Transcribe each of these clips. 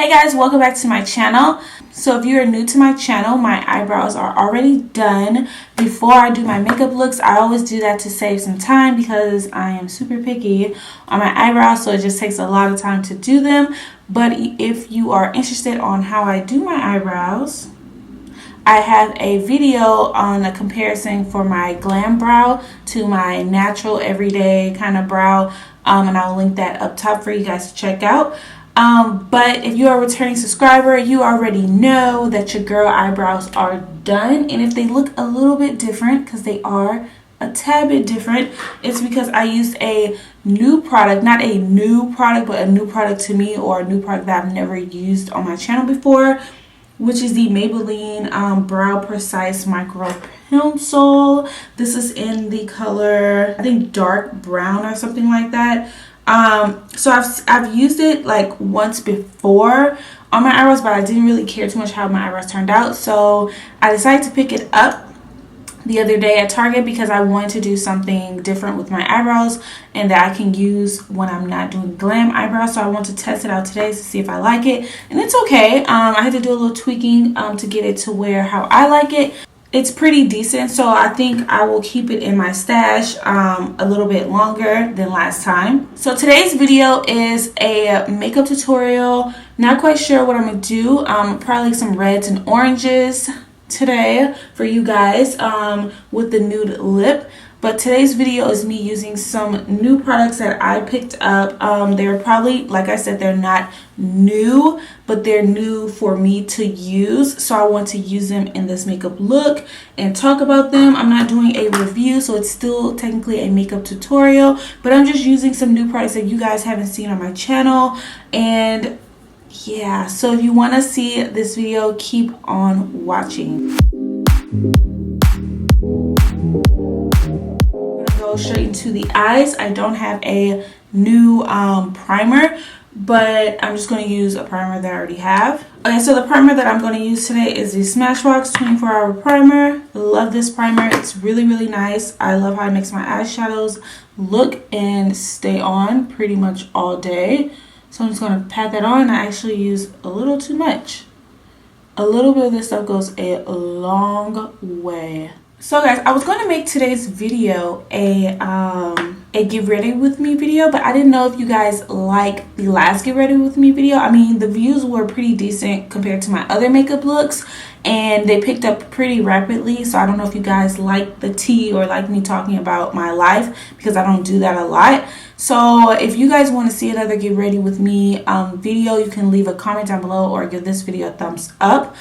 Hey guys, welcome back to my channel. So if you are new to my channel, my eyebrows are already done. Before I do my makeup looks, I always do that to save some time because I am super picky on my eyebrows, so it just takes a lot of time to do them. But if you are interested on how I do my eyebrows, I have a video on a comparison for my glam brow to my natural everyday kind of brow, and I'll link that up top for you guys to check out. But if you are a returning subscriber, you already know that your girl eyebrows are done. And if they look a little bit different, because they are a tad bit different, it's because I used a new product, not a new product, but a new product to me, or a new product that I've never used on my channel before, which is the Maybelline Brow Precise Micro Pencil. This is in the color, I think, dark brown or something like that. So I've used it like once before on my eyebrows, but I didn't really care too much how my eyebrows turned out. So I decided to pick it up the other day at Target because I wanted to do something different with my eyebrows and that I can use when I'm not doing glam eyebrows. So I want to test it out today to see if I like it, and it's okay. I had to do a little tweaking to get it to where how I like it. It's pretty decent, so I think I will keep it in my stash a little bit longer than last time. So today's video is a makeup tutorial. Not quite sure what I'm gonna do. Probably some reds and oranges today for you guys with the nude lip. But today's video is me using some new products that I picked up. They're probably, like I said, they're not new, but they're new for me to use. So I want to use them in this makeup look and talk about them. I'm not doing a review, so it's still technically a makeup tutorial, but I'm just using some new products that you guys haven't seen on my channel. And yeah, so if you want to see this video, keep on watching. Straight into the eyes. I don't have a new primer, but I'm just going to use a primer that I already have. Okay, so the primer that I'm going to use today is the Smashbox 24-hour primer. Love this primer. It's really nice. I love how it makes my eyeshadows look and stay on pretty much all day. So I'm just going to pat that on. I actually use a little too much. A little bit of this stuff goes a long way. So guys, I was going to make today's video a get ready with me video, but I didn't know if you guys like the last get ready with me video. I mean, the views were pretty decent compared to my other makeup looks, and they picked up pretty rapidly. So I don't know if you guys like the tea or like me talking about my life, because I don't do that a lot. So if you guys want to see another get ready with me video, you can leave a comment down below or give this video a thumbs up.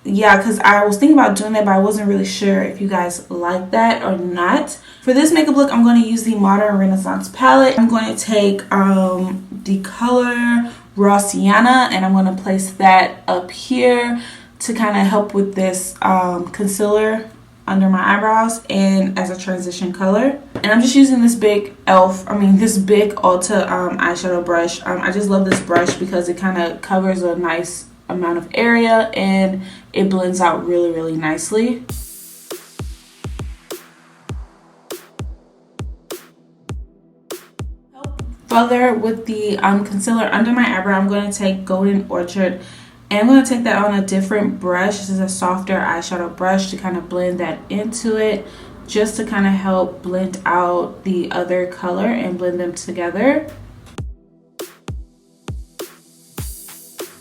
Yeah, because I was thinking about doing that, but I wasn't really sure if you guys like that or not. For this makeup look, I'm going to use the Modern Renaissance palette. I'm going to take the color Raw Sienna, and I'm going to place that up here to kind of help with this concealer under my eyebrows and as a transition color. And I'm just using this big this big Ulta eyeshadow brush. I just love this brush because it kind of covers a nice amount of area and it blends out really nicely. Further with the concealer under my eyebrow, I'm going to take Golden Orchard, and I'm going to take that on a different brush. This is a softer eyeshadow brush to kind of blend that into it, just to kind of help blend out the other color and blend them together.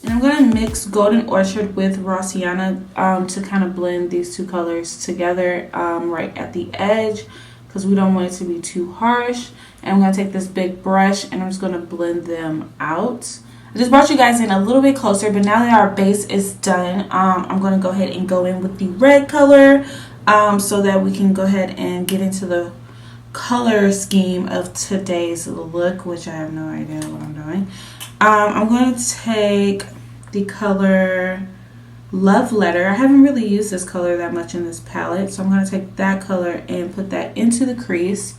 I'm going to mix Golden Orchard with Raw Sienna to kind of blend these two colors together right at the edge, because we don't want it to be too harsh. And I'm going to take this big brush and I'm just going to blend them out. I just brought you guys in a little bit closer, but now that our base is done, I'm going to go ahead and go in with the red color so that we can go ahead and get into the color scheme of today's look, which I have no idea what I'm doing. I'm going to take the color Love Letter. I haven't really used this color that much in this palette, so I'm going to take that color and put that into the crease.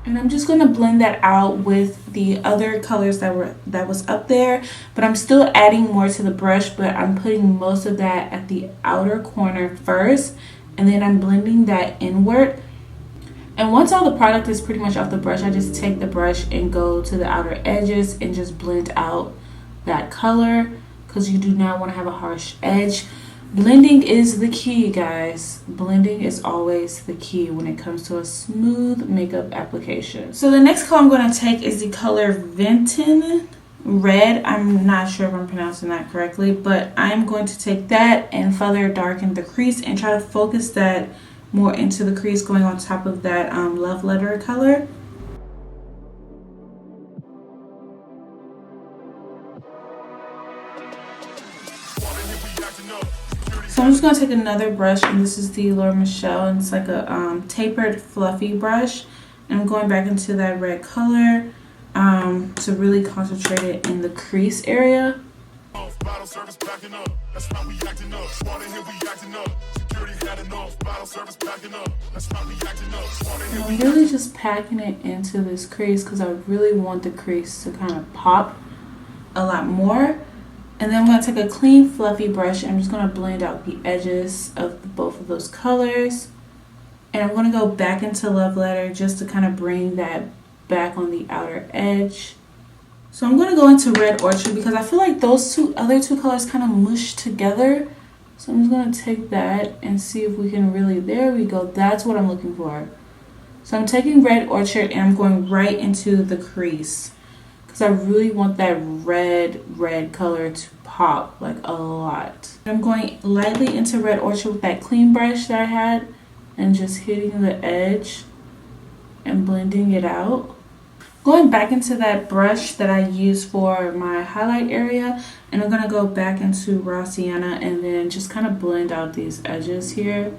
And I'm just going to blend that out with the other colors that was up there. But I'm still adding more to the brush, but I'm putting most of that at the outer corner first. And then I'm blending that inward. And once all the product is pretty much off the brush, I just take the brush and go to the outer edges and just blend out that color, because you do not want to have a harsh edge. Blending is the key, guys. Blending is always the key when it comes to a smooth makeup application. So the next color I'm going to take is the color Venton Red. I'm not sure if I'm pronouncing that correctly, but I'm going to take that and further darken the crease and try to focus that more into the crease, going on top of that Love Letter color. So I'm just going to take another brush, and this is the Laura Michelle, and it's like a tapered fluffy brush, and I'm going back into that red color to really concentrate it in the crease area. And I'm really just packing it into this crease because I really want the crease to kind of pop a lot more. And then I'm going to take a clean fluffy brush and I'm just going to blend out the edges of both of those colors. And I'm going to go back into Love Letter just to kind of bring that back on the outer edge. So I'm going to go into Red Orchard because I feel like those other two colors kind of mush together. So I'm just going to take that and see if we can really, there we go, that's what I'm looking for. So I'm taking Red Orchard and I'm going right into the crease because I really want that red color to pop like a lot. I'm going lightly into Red Orchard with that clean brush that I had and just hitting the edge and blending it out. Going back into that brush that I used for my highlight area, and I'm going to go back into Raw Sienna and then just kind of blend out these edges here.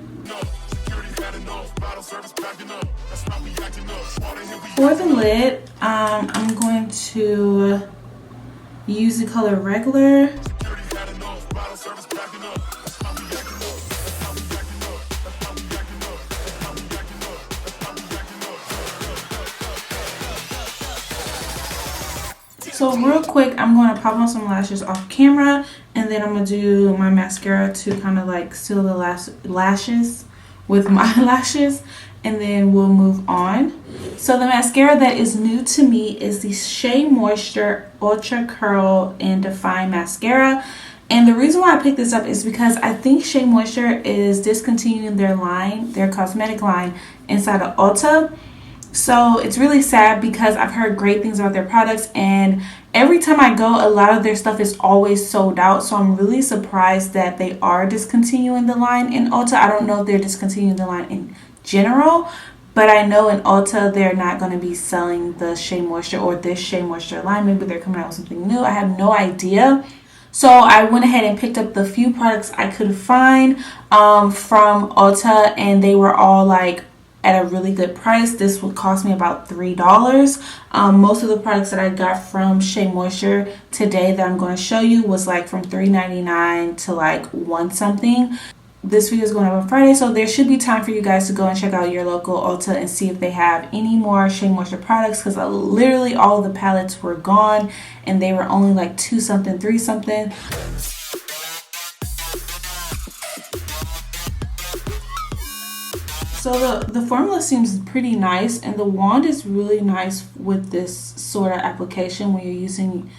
For the lid, I'm going to use the color Regular. So real quick, I'm going to pop on some lashes off camera, and then I'm going to do my mascara to kind of like seal the lashes with my lashes, and then we'll move on. So the mascara that is new to me is the Shea Moisture Ultra Curl and Define Mascara. And the reason why I picked this up is because I think Shea Moisture is discontinuing their cosmetic line inside of Ulta. So it's really sad because I've heard great things about their products, and every time I go, a lot of their stuff is always sold out. So I'm really surprised that they are discontinuing the line in Ulta. I don't know if they're discontinuing the line in general, but I know in Ulta they're not going to be selling the Shea Moisture or this Shea Moisture line. Maybe they're coming out with something new. I have no idea. So I went ahead and picked up the few products I could find from Ulta, and they were all like at a really good price. This would cost me about $3. Most of the products that I got from Shea Moisture today that I'm going to show you was like from $3.99 to like $1 something. This video is going up on Friday, so there should be time for you guys to go and check out your local Ulta and see if they have any more Shea Moisture products, because literally all the palettes were gone and they were only like $2 something, $3 something. So the formula seems pretty nice, and the wand is really nice with this sort of application when you're using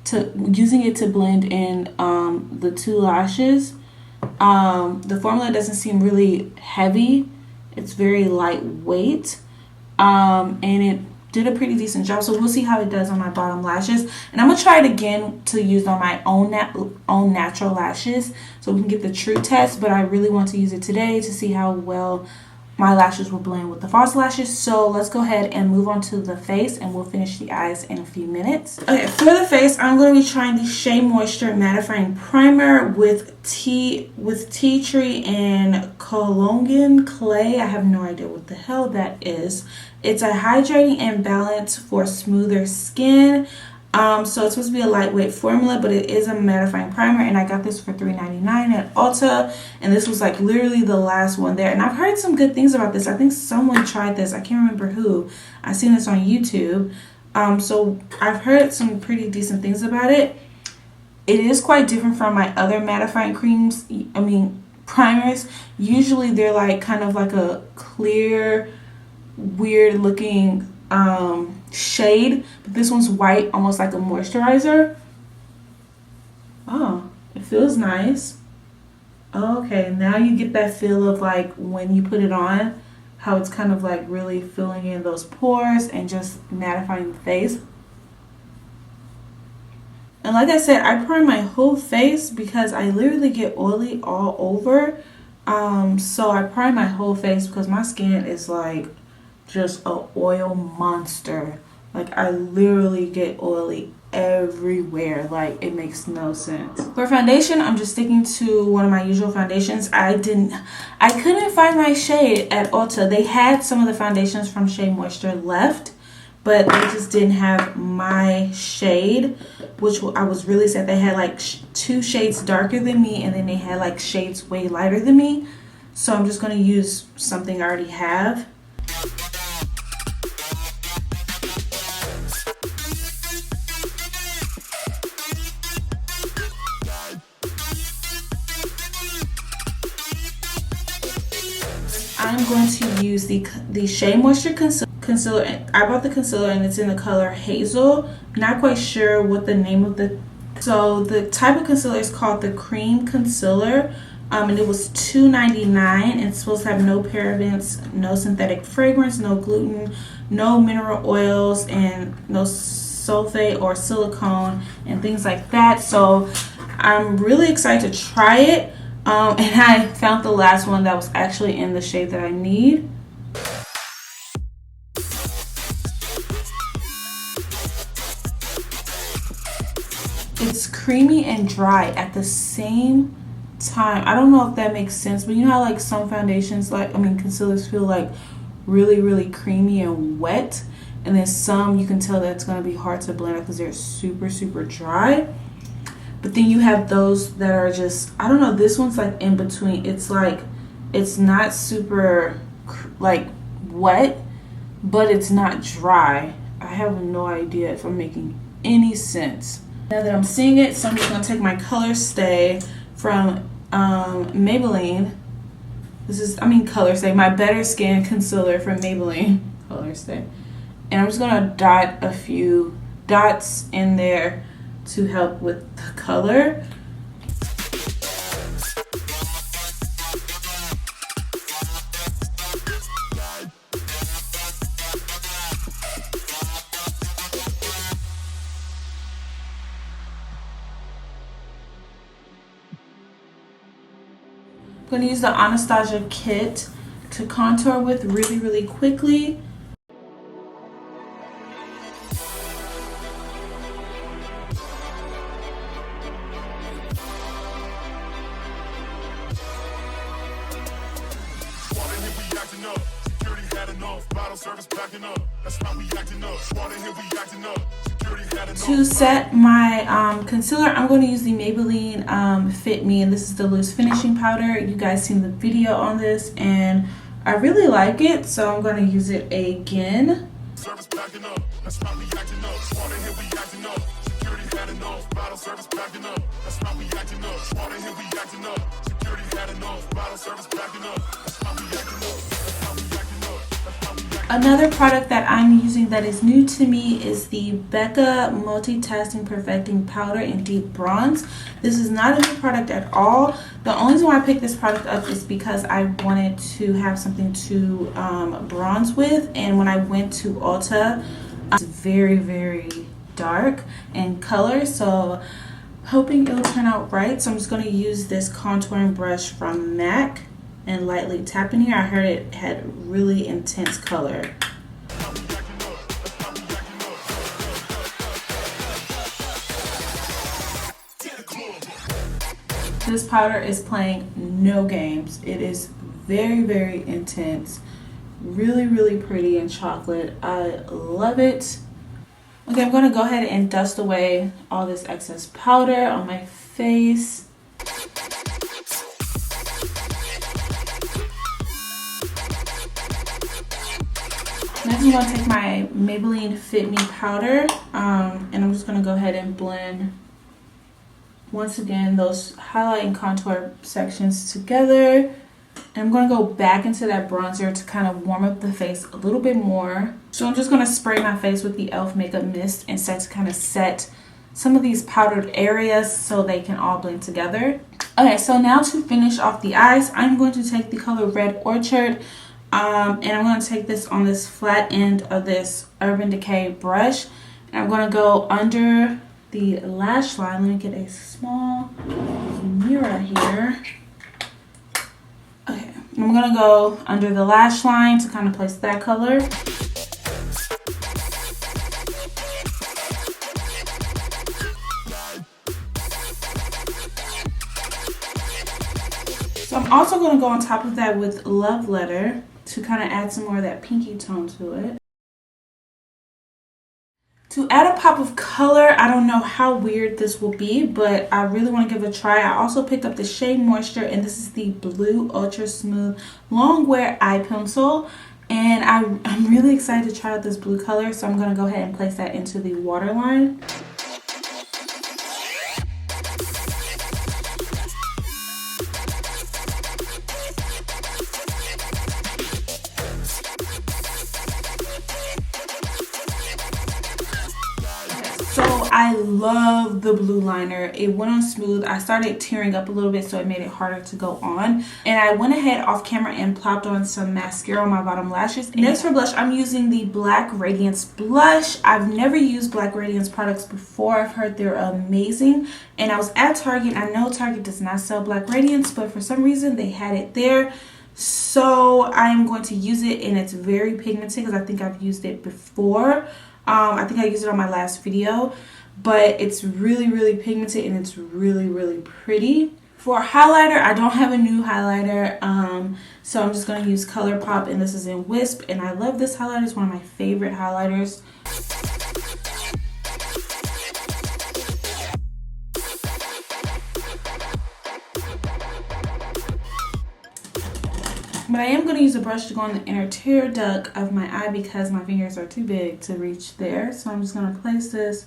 it to blend in the two lashes. The formula doesn't seem really heavy. It's very lightweight, and it did a pretty decent job. So we'll see how it does on my bottom lashes, and I'm gonna try it again to use on my own natural lashes so we can get the true test. But I really want to use it today to see how well my lashes will blend with the false lashes. So let's go ahead and move on to the face, and we'll finish the eyes in a few minutes. Okay, for the face, I'm going to be trying the Shea Moisture Mattifying Primer with tea tree and Colongan clay. I have no idea what the hell that is. It's a hydrating and balance for smoother skin. So it's supposed to be a lightweight formula, but it is a mattifying primer, and I got this for $3.99 at Ulta, and this was like literally the last one there. And I've heard some good things about this. I think someone tried this. I can't remember who. I seen this on YouTube. So I've heard some pretty decent things about it. It is quite different from my other mattifying creams. Primers. Usually they're like kind of like a clear, weird looking shade, but this one's white, almost like a moisturizer. Oh, it feels nice. Okay, now you get that feel of like when you put it on, how it's kind of like really filling in those pores and just mattifying the face. And like I said, I prime my whole face because I literally get oily all over. So I prime my whole face because my skin is like just a oil monster. Like I literally get oily everywhere. Like it makes no sense. For foundation, I'm just sticking to one of my usual foundations. I couldn't find my shade at Ulta. They had some of the foundations from Shea Moisture left, but they just didn't have my shade, which I was really sad. They had like 2 shades darker than me, and then they had like shades way lighter than me. So I'm just going to use something I already have. I'm going to use the Shea Moisture concealer. I bought the concealer and it's in the color Hazel. Not quite sure what the name of so the type of concealer is called the Cream Concealer. And it was $2.99, and it's supposed to have no parabens, no synthetic fragrance, no gluten, no mineral oils, and no sulfate or silicone and things like that. So I'm really excited to try it. And I found the last one that was actually in the shade that I need. It's creamy and dry at the same time. I don't know if that makes sense, but you know how like some foundations, concealers feel like really, really creamy and wet, and then some you can tell that it's going to be hard to blend because they're super, super dry. But then you have those that are just, I don't know, this one's like in between. It's like, it's not super like wet, but it's not dry. I have no idea if I'm making any sense. Now that I'm seeing it, so I'm just gonna take my Color Stay from Maybelline. This is, Color Stay, my Better Skin concealer from Maybelline. Color Stay. And I'm just gonna dot a few dots in there to help with the color. I'm going to use the Anastasia kit to contour with really, really quickly. To set my concealer, I'm going to use the Maybelline Fit Me, and this is the loose finishing powder. You guys seen the video on this, and I really like it, so I'm going to use it again. Another product that I'm using that is new to me is the Becca Multitasking Perfecting Powder in Deep Bronze. This is not a new product at all. The only reason why I picked this product up is because I wanted to have something to bronze with, and when I went to Ulta, it's very, very dark in color, so hoping it'll turn out right. So I'm just going to use this contouring brush from MAC and lightly tap in here. I heard it had really intense color. This powder is playing no games. It is very, very intense. Really, really pretty and chocolate. I love it. Okay, I'm going to go ahead and dust away all this excess powder on my face. Next, I'm going to take my Maybelline Fit Me powder, and I'm just going to go ahead and blend, once again, those highlight and contour sections together. And I'm going to go back into that bronzer to kind of warm up the face a little bit more. So I'm just going to spray my face with the e.l.f. Makeup Mist and to kind of set some of these powdered areas so they can all blend together. Okay, so now to finish off the eyes, I'm going to take the color Red Orchard. And I'm going to take this on this flat end of this Urban Decay brush. And I'm going to go under the lash line. Let me get a small mirror here. Okay, I'm going to go under the lash line to kind of place that color. So I'm also going to go on top of that with Love Letter to kind of add some more of that pinky tone to it. To add a pop of color, I don't know how weird this will be, but I really want to give it a try. I also picked up the shade Moisture, and this is the Blue Ultra Smooth Long Wear Eye Pencil. And I'm really excited to try out this blue color, so I'm going to go ahead and place that into the waterline. So I love the blue liner. It went on smooth. I started tearing up a little bit, so it made it harder to go on. And I went ahead off camera and plopped on some mascara on my bottom lashes. Next for blush, I'm using the Black Radiance blush. I've never used Black Radiance products before. I've heard they're amazing. And I was at Target. I know Target does not sell Black Radiance, but for some reason they had it there. So I'm going to use it, and it's very pigmented because I think I've used it before. I think I used it on my last video, but it's really, really pigmented and it's really, really pretty. For highlighter, I don't have a new highlighter, so I'm just going to use ColourPop, and this is in Wisp, and I love this highlighter. It's one of my favorite highlighters. But I am going to use a brush to go on the inner tear duct of my eye because my fingers are too big to reach there. So I'm just going to place this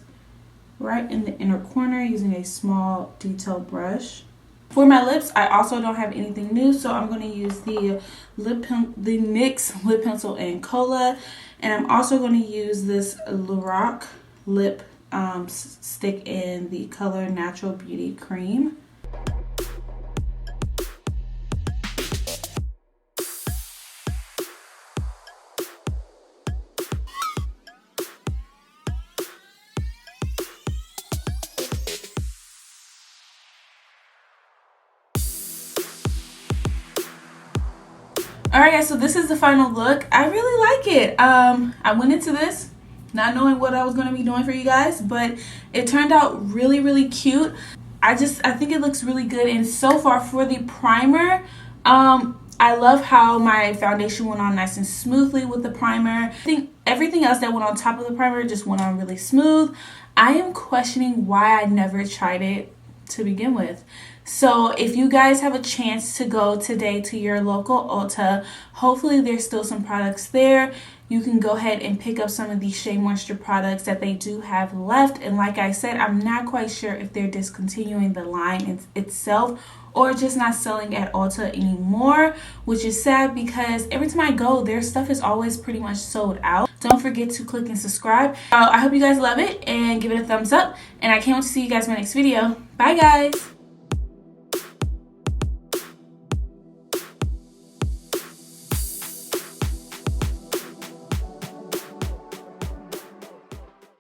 right in the inner corner using a small detailed brush. For my lips, I also don't have anything new, so I'm going to use the NYX lip pencil in Cola. And I'm also going to use this Lorac lip stick in the color Natural Beauty Cream. Alright guys, so this is the final look. I really like it. I went into this not knowing what I was going to be doing for you guys, but it turned out really, really cute. I think it looks really good. And so far for the primer, I love how my foundation went on nice and smoothly with the primer. I think everything else that went on top of the primer just went on really smooth. I am questioning why I never tried it to begin with. So if you guys have a chance to go today to your local Ulta, hopefully there's still some products there. You can go ahead and pick up some of these Shea Moisture products that they do have left. And like I said, I'm not quite sure if they're discontinuing the line itself or just not selling at Ulta anymore, which is sad because every time I go, their stuff is always pretty much sold out. Don't forget to click and subscribe. I hope you guys love it and give it a thumbs up. And I can't wait to see you guys in my next video. Bye guys!